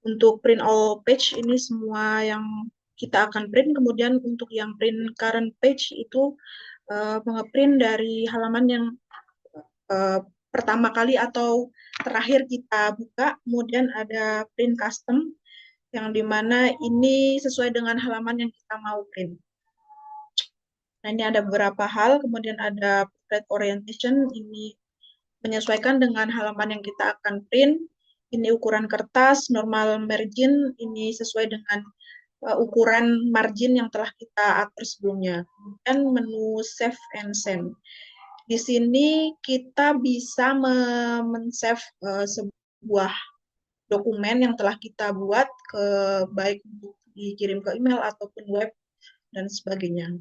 Untuk print all page ini semua yang kita akan print. Kemudian untuk yang print current page itu mengeprint dari halaman yang pertama kali atau terakhir kita buka. Kemudian ada print custom yang dimana ini sesuai dengan halaman yang kita mau print. Nah, ini ada beberapa hal. Kemudian ada portrait orientation, ini menyesuaikan dengan halaman yang kita akan print. Ini ukuran kertas, normal margin, ini sesuai dengan ukuran margin yang telah kita atur sebelumnya. Dan menu save and send. Di sini kita bisa men-save sebuah dokumen yang telah kita buat, baik untuk dikirim ke email ataupun web dan sebagainya.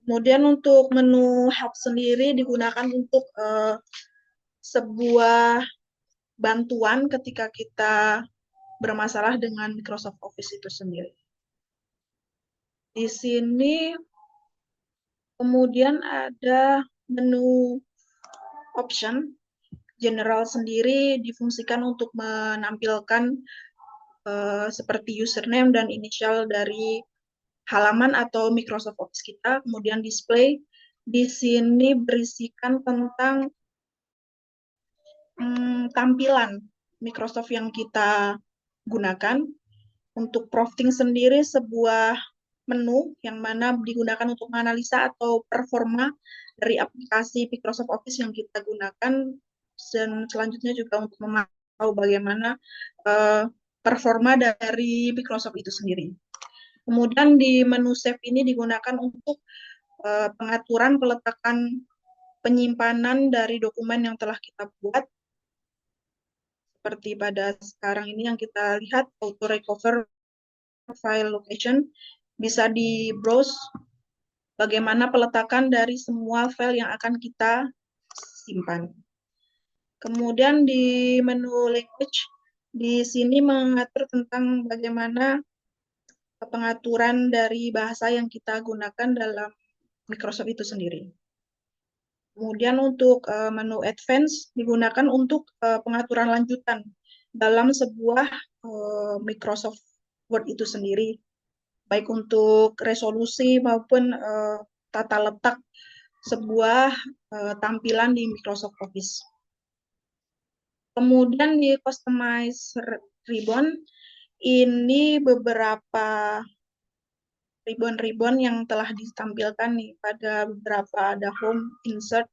Kemudian untuk menu help sendiri digunakan untuk sebuah bantuan ketika kita bermasalah dengan Microsoft Office itu sendiri. Di sini kemudian ada menu option. General sendiri difungsikan untuk menampilkan seperti username dan inisial dari halaman atau Microsoft Office kita. Kemudian display di sini berisikan tentang tampilan Microsoft yang kita gunakan. Untuk prompting sendiri sebuah menu yang mana digunakan untuk menganalisa atau performa dari aplikasi Microsoft Office yang kita gunakan, dan selanjutnya juga untuk memantau bagaimana performa dari Microsoft itu sendiri. Kemudian di menu save ini digunakan untuk pengaturan peletakan penyimpanan dari dokumen yang telah kita buat. Seperti pada sekarang ini yang kita lihat, auto recover file location, bisa di browse bagaimana peletakan dari semua file yang akan kita simpan. Kemudian di menu language, di sini mengatur tentang bagaimana pengaturan dari bahasa yang kita gunakan dalam Microsoft itu sendiri. Kemudian untuk menu advance digunakan untuk pengaturan lanjutan dalam sebuah Microsoft Word itu sendiri, baik untuk resolusi maupun tata letak sebuah tampilan di Microsoft Office. Kemudian di customize ribbon, ini beberapa ribbon-ribbon yang telah ditampilkan nih pada beberapa, ada home, insert,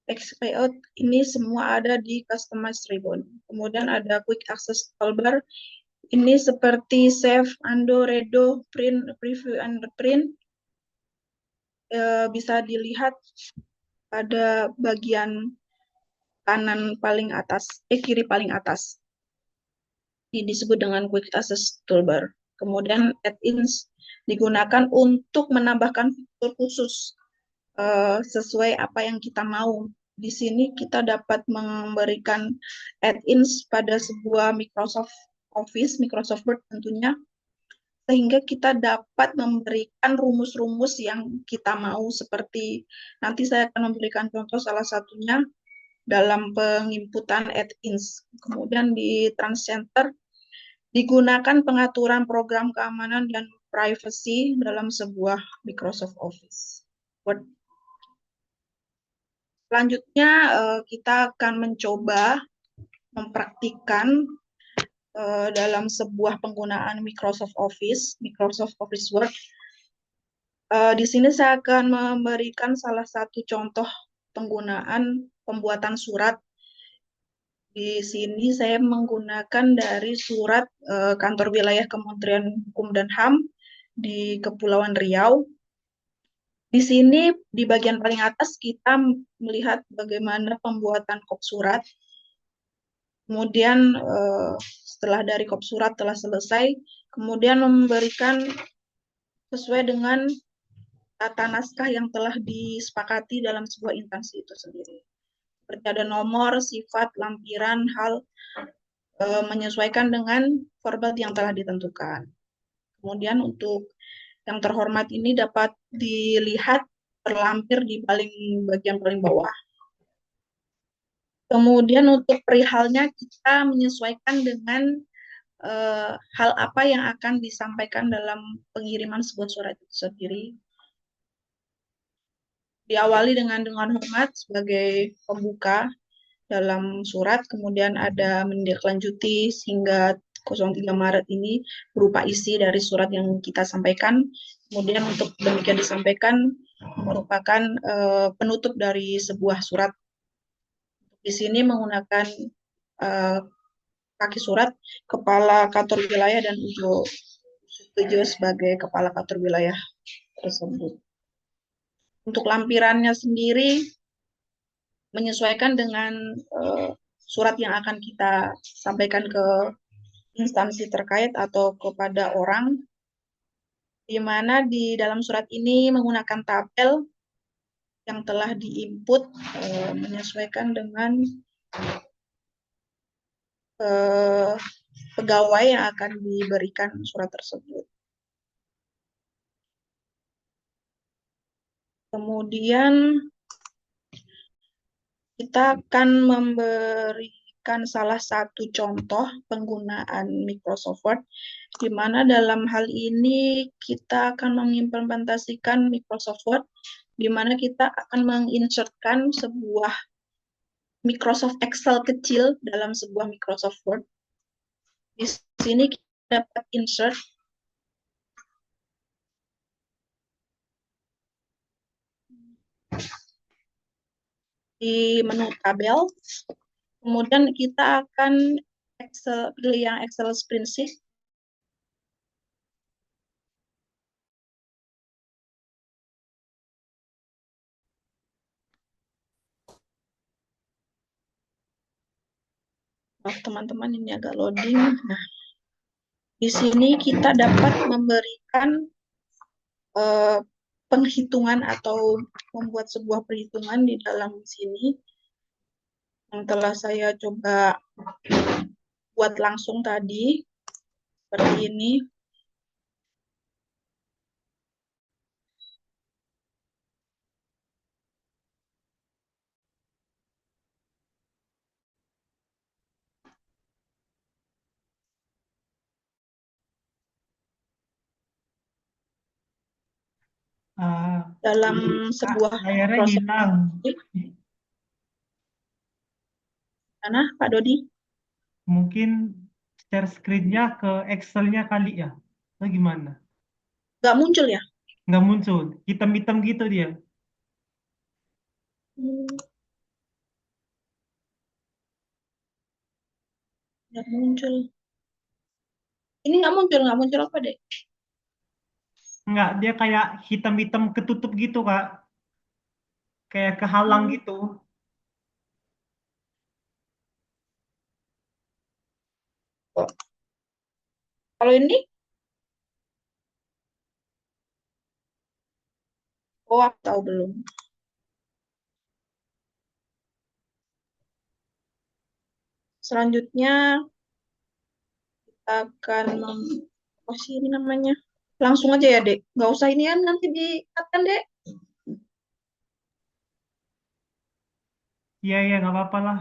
text layout, ini semua ada di customized ribbon. Kemudian ada quick access toolbar, ini seperti save, undo, redo, print, preview, and reprint. Bisa dilihat pada bagian kanan paling atas, kiri paling atas. Ini disebut dengan quick access toolbar. Kemudian add-ins digunakan untuk menambahkan fitur khusus sesuai apa yang kita mau. Di sini kita dapat memberikan add-ins pada sebuah Microsoft Office, Microsoft Word tentunya, sehingga kita dapat memberikan rumus-rumus yang kita mau, seperti nanti saya akan memberikan contoh salah satunya dalam penginputan add-ins. Kemudian di Transcenter digunakan pengaturan program keamanan dan privacy dalam sebuah Microsoft Office Word. Selanjutnya kita akan mencoba mempraktikkan dalam sebuah penggunaan Microsoft Office Word. Di sini saya akan memberikan salah satu contoh penggunaan pembuatan surat. Di sini saya menggunakan dari surat Kantor Wilayah Kementerian Hukum dan HAM di Kepulauan Riau. Di sini di bagian paling atas kita melihat bagaimana pembuatan kop surat. Kemudian setelah dari kop surat telah selesai, kemudian memberikan sesuai dengan tata naskah yang telah disepakati dalam sebuah instansi itu sendiri. Seperti ada nomor, sifat, lampiran, hal, menyesuaikan dengan format yang telah ditentukan. Kemudian untuk yang terhormat ini dapat dilihat terlampir di bagian paling bawah. Kemudian untuk perihalnya kita menyesuaikan dengan hal apa yang akan disampaikan dalam pengiriman sebuah surat itu sendiri. Diawali dengan hormat sebagai pembuka dalam surat, kemudian ada menindaklanjuti hingga 03 Maret ini berupa isi dari surat yang kita sampaikan. Kemudian untuk demikian disampaikan merupakan penutup dari sebuah surat. Di sini menggunakan kaki surat kepala kantor wilayah dan ujo sebagai kepala kantor wilayah tersebut. Untuk lampirannya sendiri menyesuaikan dengan surat yang akan kita sampaikan ke instansi terkait atau kepada orang, di mana di dalam surat ini menggunakan tabel yang telah diinput menyesuaikan dengan pegawai yang akan diberikan surat tersebut. Kemudian kita akan memberikan salah satu contoh penggunaan Microsoft Word, di mana dalam hal ini kita akan mengimplementasikan Microsoft Word, di mana kita akan menginsertkan sebuah Microsoft Excel kecil dalam sebuah Microsoft Word. Di sini kita dapat insert di menu tabel, kemudian kita akan pilih yang Excel spreadsheet. Teman-teman, ini agak loading. Nah, di sini kita dapat memberikan penghitungan atau membuat sebuah perhitungan di dalam sini yang telah saya coba buat langsung tadi, seperti ini. Dalam sebuah layarnya proses. hilang. Mana, Pak Dodi? Mungkin share screen-nya ke Excel-nya kali ya? Atau gimana? Nggak muncul ya? Nggak muncul, hitam-hitam gitu dia. Hmm, nggak muncul. Ini nggak muncul apa deh? Nggak, dia kayak hitam-hitam ketutup gitu, Kak. Kayak kehalang Hmm, gitu. Kalau ini, oh aku tahu belum. Selanjutnya kita akan apa sih ini namanya? Langsung aja ya, Dek. Nggak usah ini kan nanti dikat Dek. Iya, iya, nggak apa-apa lah.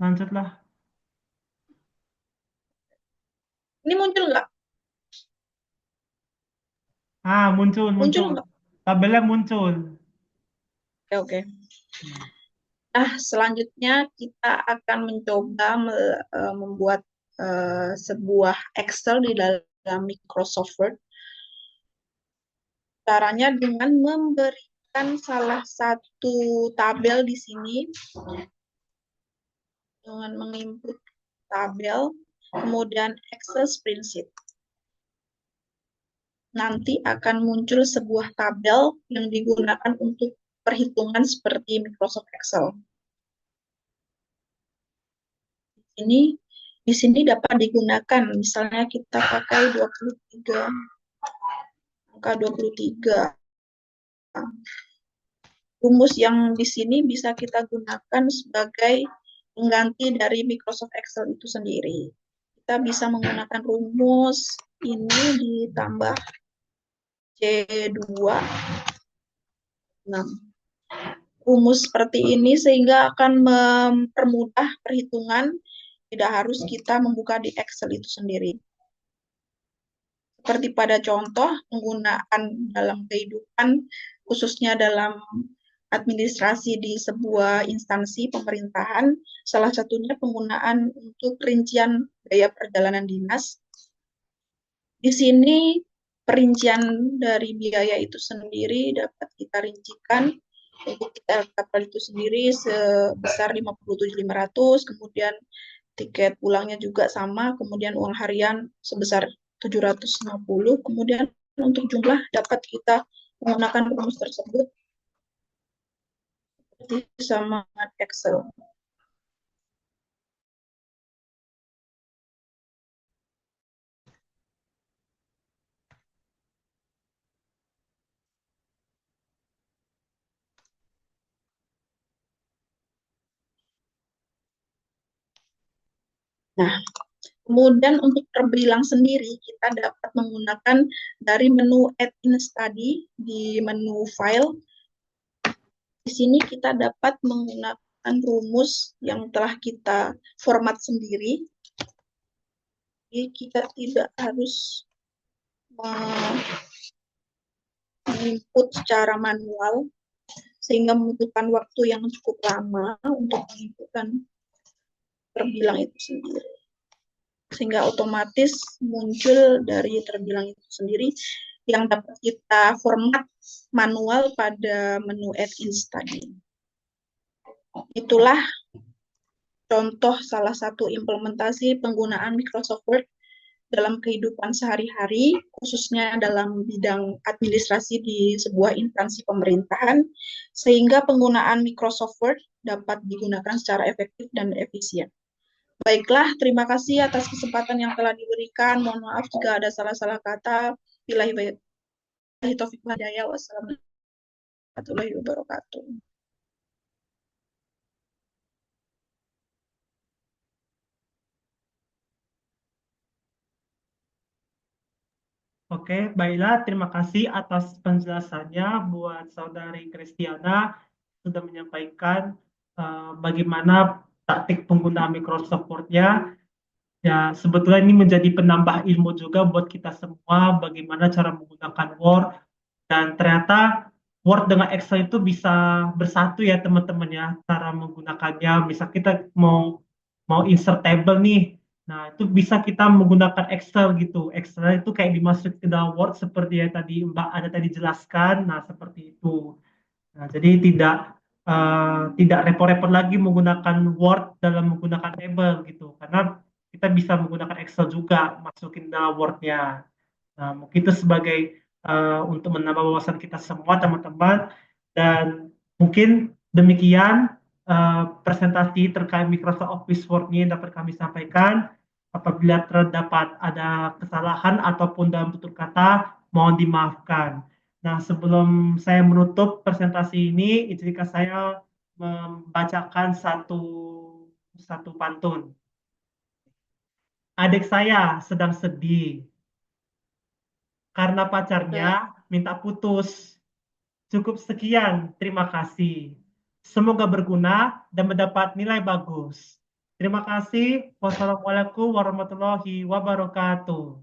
Lanjutlah. Ini muncul nggak? Muncul, Muncul muncul. nggak? Tabelnya muncul. Oke, oke. Nah, selanjutnya kita akan mencoba membuat sebuah Excel di dalam Microsoft Word. Caranya dengan memberikan salah satu tabel di sini, dengan menginput tabel, kemudian Excel spreadsheet. Nanti akan muncul sebuah tabel yang digunakan untuk perhitungan seperti Microsoft Excel. Ini di sini dapat digunakan, misalnya kita pakai 23, angka 23. Rumus yang di sini bisa kita gunakan sebagai pengganti dari Microsoft Excel itu sendiri. Kita bisa menggunakan rumus ini ditambah C2. Nah, rumus seperti ini sehingga akan mempermudah perhitungan, tidak harus kita membuka di Excel itu sendiri. Seperti pada contoh penggunaan dalam kehidupan, khususnya dalam administrasi di sebuah instansi pemerintahan, salah satunya penggunaan untuk rincian biaya perjalanan dinas. Di sini perincian dari biaya itu sendiri dapat kita rincikan. Untuk tiket kapal itu sendiri sebesar 57.500, kemudian tiket pulangnya juga sama, kemudian uang harian sebesar 750, kemudian untuk jumlah dapat kita menggunakan rumus tersebut sama Excel. Nah, kemudian untuk terbilang sendiri, kita dapat menggunakan dari menu Add-in Study di menu File. Di sini kita dapat menggunakan rumus yang telah kita format sendiri. Jadi kita tidak harus menginput secara manual, sehingga membutuhkan waktu yang cukup lama untuk menginputkan terbilang itu sendiri. Sehingga otomatis muncul dari terbilang itu sendiri yang dapat kita format manual pada menu Add-in Study. Itulah contoh salah satu implementasi penggunaan Microsoft Word dalam kehidupan sehari-hari, khususnya dalam bidang administrasi di sebuah instansi pemerintahan, sehingga penggunaan Microsoft Word dapat digunakan secara efektif dan efisien. Baiklah, terima kasih atas kesempatan yang telah diberikan. Mohon maaf jika ada salah-salah kata. Billahi taufiq wal hidayah. Wassalamualaikum warahmatullahi wabarakatuh. Oke, baiklah. Terima kasih atas penjelasannya buat Saudari Kristiana sudah menyampaikan bagaimana praktik penggunaan Microsoft Word-nya. Ya, sebetulnya ini menjadi penambah ilmu juga buat kita semua bagaimana cara menggunakan Word. Dan ternyata Word dengan Excel itu bisa bersatu ya teman-teman ya cara menggunakannya. Misal kita mau mau insert table nih. Nah, itu bisa kita menggunakan Excel gitu. Excel itu kayak dimasuk ke dalam Word seperti yang tadi Mbak ada tadi jelaskan. Nah, seperti itu. Nah, jadi tidak repot-repot lagi menggunakan Word dalam menggunakan table gitu. Karena kita bisa menggunakan Excel juga masukin dalam Word-nya. Nah, mungkin itu sebagai untuk menambah wawasan kita semua teman-teman, dan mungkin demikian presentasi terkait Microsoft Office Word ini dapat kami sampaikan. Apabila terdapat ada kesalahan ataupun dalam tutur kata, mohon dimaafkan. Nah, sebelum saya menutup presentasi ini, izinkan saya membacakan satu pantun. Adik saya sedang sedih karena pacarnya minta putus. Cukup sekian, terima kasih. Semoga berguna dan mendapat nilai bagus. Terima kasih. Wassalamualaikum warahmatullahi wabarakatuh.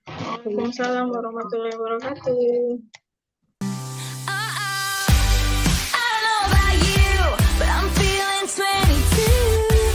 Waalaikumsalam warahmatullahi wabarakatuh.